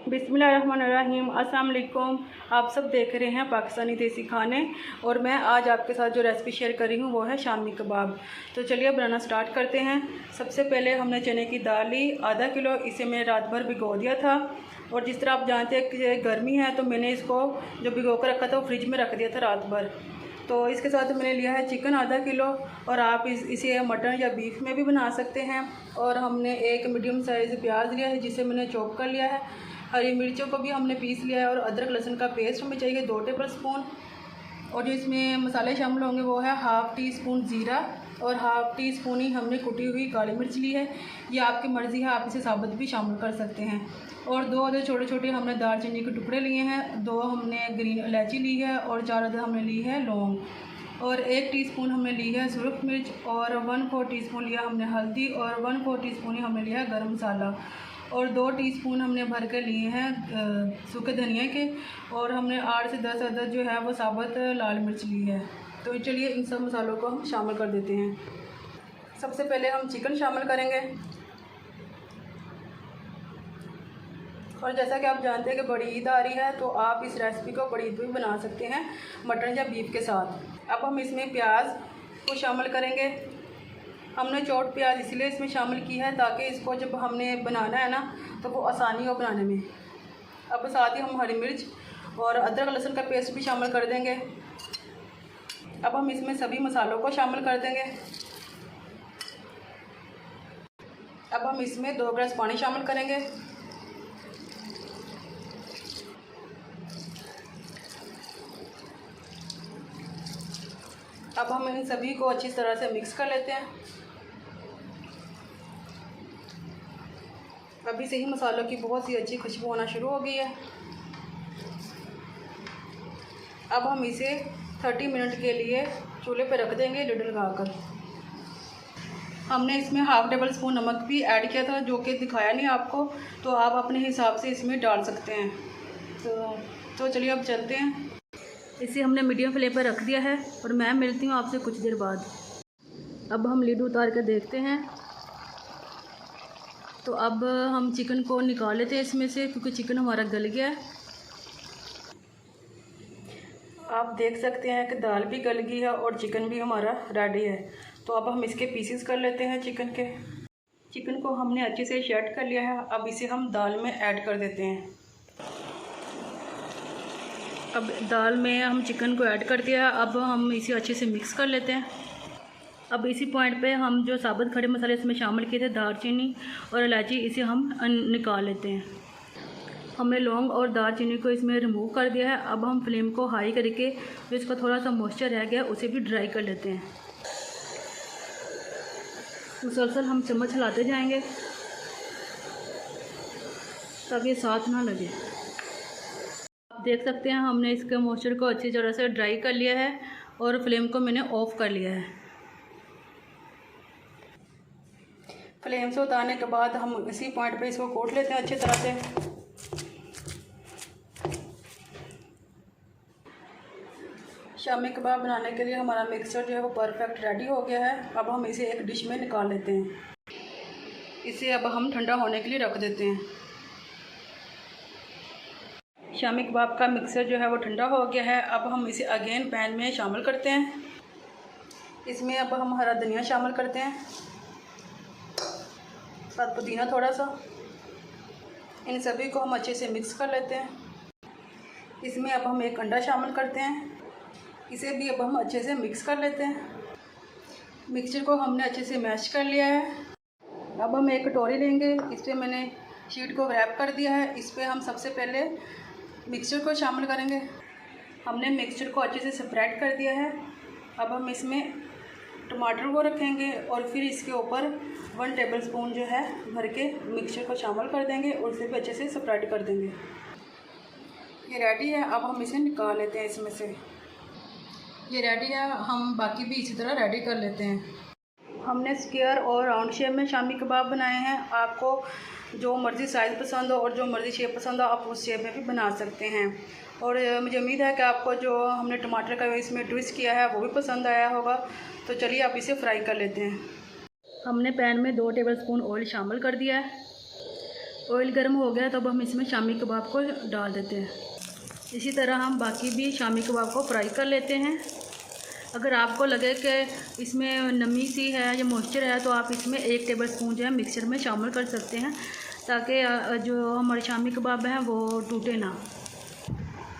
बिस्मिल्लाहिर्रहमानिर्रहीम। अस्सलाम वालेकुम। आप सब देख रहे हैं पाकिस्तानी देसी खाने और मैं आज आपके साथ जो रेसिपी शेयर कर रही हूँ वो है शामी कबाब। तो चलिए बनाना स्टार्ट करते हैं। सबसे पहले हमने चने की दाल ली आधा किलो, इसे मैंने रात भर भिगो दिया था। और जिस तरह आप जानते हैं कि गर्मी है तो मैंने इसको जो भिगो कर रखा था वो फ्रिज में रख दिया था रात भर। तो इसके साथ मैंने लिया है चिकन आधा किलो, और आप इसे मटन या बीफ में भी बना सकते हैं। और हमने एक मीडियम साइज़ प्याज लिया है जिसे मैंने चॉप कर लिया है। हरी मिर्चों को भी हमने पीस लिया है, और अदरक लहसुन का पेस्ट हमें चाहिए 2 टेबल स्पून। और जो इसमें मसाले शामिल होंगे वो है हाफ़ टी स्पून ज़ीरा और हाफ़ टी स्पून ही हमने कुटी हुई काली मिर्च ली है। ये आपकी मर्ज़ी है, आप इसे साबुत भी शामिल कर सकते हैं। और 2 अदर छोटे छोटे हमने दालचीनी के टुकड़े लिए हैं, 2 हमने ग्रीन इलायची ली है, और 4 अदर हमने ली है लौंग, और 1 टीस्पून हमने ली है सुरख मिर्च, और 1/4 टीस्पून लिया हमने हल्दी, और 1/4 टीस्पून ही हमने लिया है गरम मसाला, और 2 टीस्पून हमने भर के लिए हैं सूखे धनिया के, और हमने 8 से 10 अदर जो है वो साबुत लाल मिर्च ली है। तो चलिए इन सब मसालों को हम शामिल कर देते हैं। सबसे पहले हम चिकन शामिल करेंगे। और जैसा कि आप जानते हैं कि बड़ी ईद आ रही है तो आप इस रेसिपी को बड़ी ईद में बना सकते हैं मटन या बीफ के साथ। अब हम इसमें प्याज को शामिल करेंगे। हमने चौट प्याज इसलिए इसमें शामिल की है ताकि इसको जब हमने बनाना है ना तो वो आसानी हो बनाने में। अब साथ ही हम हरी मिर्च और अदरक लहसुन का पेस्ट भी शामिल कर देंगे। अब हम इसमें सभी मसालों को शामिल कर देंगे। अब हम इसमें 2 गिलास पानी शामिल करेंगे। अब हम इन सभी को अच्छी तरह से मिक्स कर लेते हैं। अभी से ही मसालों की बहुत सी अच्छी खुशबू आना शुरू हो गई है। अब हम इसे 30 मिनट के लिए चूल्हे पर रख देंगे लिड लगाकर। हमने इसमें हाफ़ टेबल स्पून नमक भी ऐड किया था जो कि दिखाया नहीं आपको, तो आप अपने हिसाब से इसमें डाल सकते हैं। तो चलिए अब चलते हैं। इसे हमने मीडियम फ्लेम पर रख दिया है और मैं मिलती हूँ आपसे कुछ देर बाद। अब हम लिड उतार कर देखते हैं। तो अब हम चिकन को निकाल लेते हैं इसमें से, क्योंकि चिकन हमारा गल गया है। आप देख सकते हैं कि दाल भी गल गई है और चिकन भी हमारा रेडी है। तो अब हम इसके पीसेस कर लेते हैं चिकन के। चिकन को हमने अच्छे से सेट कर लिया है। अब इसे हम दाल में ऐड कर देते हैं। अब दाल में हम चिकन को ऐड कर दिया। अब हम इसे अच्छे से मिक्स कर लेते हैं। अब इसी पॉइंट पे हम जो साबुत खड़े मसाले इसमें शामिल किए थे दालचीनी और इलायची, इसे हम निकाल लेते हैं। हमने लौंग और दालचीनी को इसमें रिमूव कर दिया है। अब हम फ्लेम को हाई करके जो इसका थोड़ा सा मॉइस्चर रह गया उसे भी ड्राई कर लेते हैं। मुसलसल हम चम्मच हिलाते जाएंगे तब ये साथ ना लगे। आप देख सकते हैं हमने इसके मॉइस्चर को अच्छी तरह से ड्राई कर लिया है और फ्लेम को मैंने ऑफ़ कर लिया है। फ्लेम से उतारने के बाद हम इसी पॉइंट पे इसको कोट लेते हैं अच्छी तरह से। शामी कबाब बनाने के लिए हमारा मिक्सचर जो है वो परफेक्ट रेडी हो गया है। अब हम इसे एक डिश में निकाल लेते हैं। इसे अब हम ठंडा होने के लिए रख देते हैं। शामी कबाब का मिक्सचर जो है वो ठंडा हो गया है। अब हम इसे अगेन पैन में शामिल करते हैं। इसमें अब हम हरा धनिया शामिल करते हैं, साथ पुदीना थोड़ा सा। इन सभी को हम अच्छे से मिक्स कर लेते हैं। इसमें अब हम एक अंडा शामिल करते हैं। इसे भी अब हम अच्छे से मिक्स कर लेते हैं। मिक्सचर को हमने अच्छे से मैश कर लिया है। अब हम एक कटोरी लेंगे। इस पर मैंने शीट को रैप कर दिया है। इस पर हम सबसे पहले मिक्सचर को शामिल करेंगे। हमने मिक्सचर को अच्छे से स्प्रेड कर दिया है। अब हम इसमें टमाटर को रखेंगे और फिर इसके ऊपर 1 टेबल स्पून जो है भर के मिक्सचर को शामिल कर देंगे और उसे भी अच्छे से स्प्रेड कर देंगे। ये रेडी है। अब हम इसे निकाल लेते हैं इसमें से। ये रेडी है। हम बाकी भी इसी तरह रेडी कर लेते हैं। हमने स्क्वायर और राउंड शेप में शामी कबाब बनाए हैं। आपको जो मर्ज़ी साइज़ पसंद हो और जो मर्ज़ी शेप पसंद हो आप उस शेप में भी बना सकते हैं। और मुझे उम्मीद है कि आपको जो हमने टमाटर का इसमें ट्विस्ट किया है वो भी पसंद आया होगा। तो चलिए आप इसे फ्राई कर लेते हैं। हमने पैन में 2 टेबल स्पून ऑयल शामिल कर दिया है। ऑयल गर्म हो गया तो अब हम इसमें शामी कबाब को डाल देते हैं। इसी तरह हम बाकी भी शामी कबाब को फ्राई कर लेते हैं। अगर आपको लगे कि इसमें नमी सी है या मॉइस्चर है तो आप इसमें 1 टेबल स्पून जो है मिक्सर में शामिल कर सकते हैं, ताकि जो हमारे शामी कबाब हैं वो टूटे ना।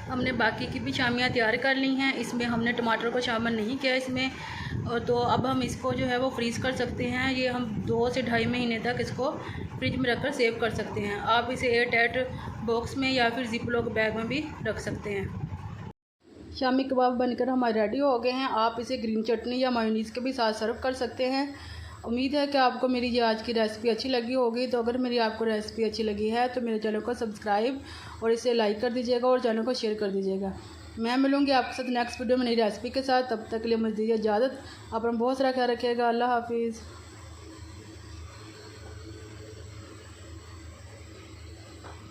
हमने बाकी की भी शामियाँ तैयार कर ली हैं। इसमें हमने टमाटर को शामिल नहीं किया इसमें, और तो अब हम इसको जो है वो फ्रीज़ कर सकते हैं। ये हम 2 से ढाई महीने तक इसको फ्रिज में रखकर सेव कर सकते हैं। आप इसे एयर टाइट बॉक्स में या फिर जिपलॉक बैग में भी रख सकते हैं। शामी कबाब बनकर हमारे रेडी हो गए हैं। आप इसे ग्रीन चटनी या मायोनीज़ के भी साथ सर्व कर सकते हैं। उम्मीद है कि आपको मेरी ये आज की रेसिपी अच्छी लगी होगी। तो अगर मेरी आपको रेसिपी अच्छी लगी है तो मेरे चैनल को सब्सक्राइब और इसे लाइक कर दीजिएगा और चैनल को शेयर कर दीजिएगा। मैं मिलूँगी आपके साथ नेक्स्ट वीडियो में नई रेसिपी के साथ। तब तक के लिए मुझे दीजिए इजाज़त। अपना बहुत सारा ख्याल रखिएगा। अल्लाह हाफिज़।